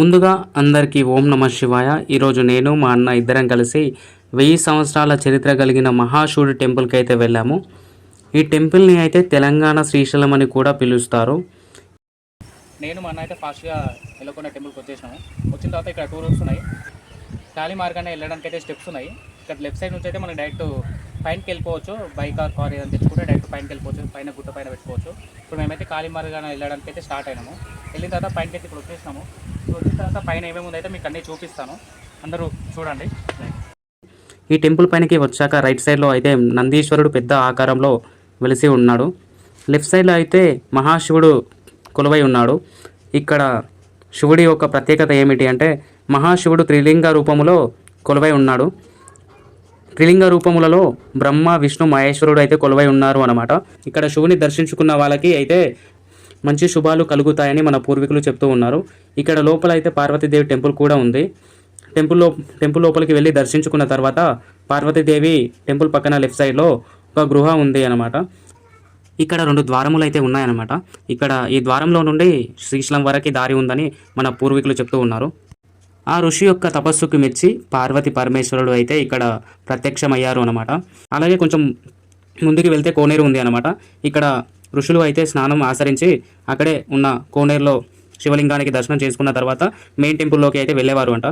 ముందుగా అందరికీ ఓం నమ శివాయ. ఈరోజు నేను మా అన్న ఇద్దరం కలిసి 1000 సంవత్సరాల చరిత్ర కలిగిన మహాశివుడి టెంపుల్కి అయితే వెళ్ళాము. ఈ టెంపుల్ని అయితే తెలంగాణ శ్రీశైలం అని కూడా పిలుస్తారు. నేను మా అన్న అయితే ఫాస్ట్గా వెళ్ళకుండా టెంపుల్కి వచ్చేసినాము. వచ్చిన తర్వాత ఇక్కడ 2 రూట్స్ ఉన్నాయి. ఖాళీ మార్గాన్ని వెళ్ళడానికి అయితే స్టెప్స్ ఉన్నాయి. ఇక్కడ లెఫ్ట్ సైడ్ నుంచి అయితే మనం డైరెక్ట్ పైనకి వెళ్ళిపోవచ్చు. బైక్ కార్ ఏదైనా తెచ్చుకుంటే డైరెక్ట్ పైనకి వెళ్ళిపోవచ్చు. పైన గుట్ట పైన పెట్టుకోవచ్చు. ఇప్పుడు మేమైతే ఖాళీ మార్గాన్ని వెళ్ళడానికి అయితే స్టార్ట్ అయినాము. వెళ్ళిన తర్వాత పైనకి అయితే ఇప్పుడు వచ్చేసినాము. వచ్చిన తర్వాత పైన ఏమేమి ఉందైతే మీకు అన్నీ చూపిస్తాను, అందరూ చూడండి. ఈ టెంపుల్ పైనకి వచ్చాక రైట్ సైడ్లో అయితే నందీశ్వరుడు పెద్ద ఆకారంలో వెలిసి ఉన్నాడు. లెఫ్ట్ సైడ్లో అయితే మహాశివుడు కొలువై ఉన్నాడు. ఇక్కడ శివుడి యొక్క ప్రత్యేకత ఏమిటి అంటే మహాశివుడు త్రిలింగ రూపములో కొలువై ఉన్నాడు. త్రిలింగ రూపములలో బ్రహ్మ విష్ణు మహేశ్వరుడు అయితే కొలువై ఉన్నారు అన్నమాట. ఇక్కడ శివుని దర్శించుకున్న వాళ్ళకి అయితే మంచి శుభాలు కలుగుతాయని మన పూర్వీకులు చెప్తూ ఉన్నారు. ఇక్కడ లోపల అయితే పార్వతీదేవి టెంపుల్ కూడా ఉంది. టెంపుల్ లోపలికి వెళ్ళి దర్శించుకున్న తర్వాత పార్వతీదేవి టెంపుల్ పక్కన లెఫ్ట్ సైడ్లో ఒక గృహ ఉంది అన్నమాట. ఇక్కడ 2 ద్వారములు అయితే ఉన్నాయన్నమాట. ఇక్కడ ఈ ద్వారంలో నుండి శ్రీశైలం వరకు దారి ఉందని మన పూర్వీకులు చెప్తూ ఉన్నారు. ఆ ఋషి యొక్క తపస్సుకు మెచ్చి పార్వతి పరమేశ్వరుడు అయితే ఇక్కడ ప్రత్యక్షమయ్యారు అన్నమాట. అలాగే కొంచెం ముందుకు వెళ్తే కోనేరు ఉంది అన్నమాట. ఇక్కడ ఋషులు అయితే స్నానం ఆచరించి అక్కడే ఉన్న కోనేరులో శివలింగానికి దర్శనం చేసుకున్న తర్వాత మెయిన్ టెంపుల్లోకి అయితే వెళ్ళేవారు అంట.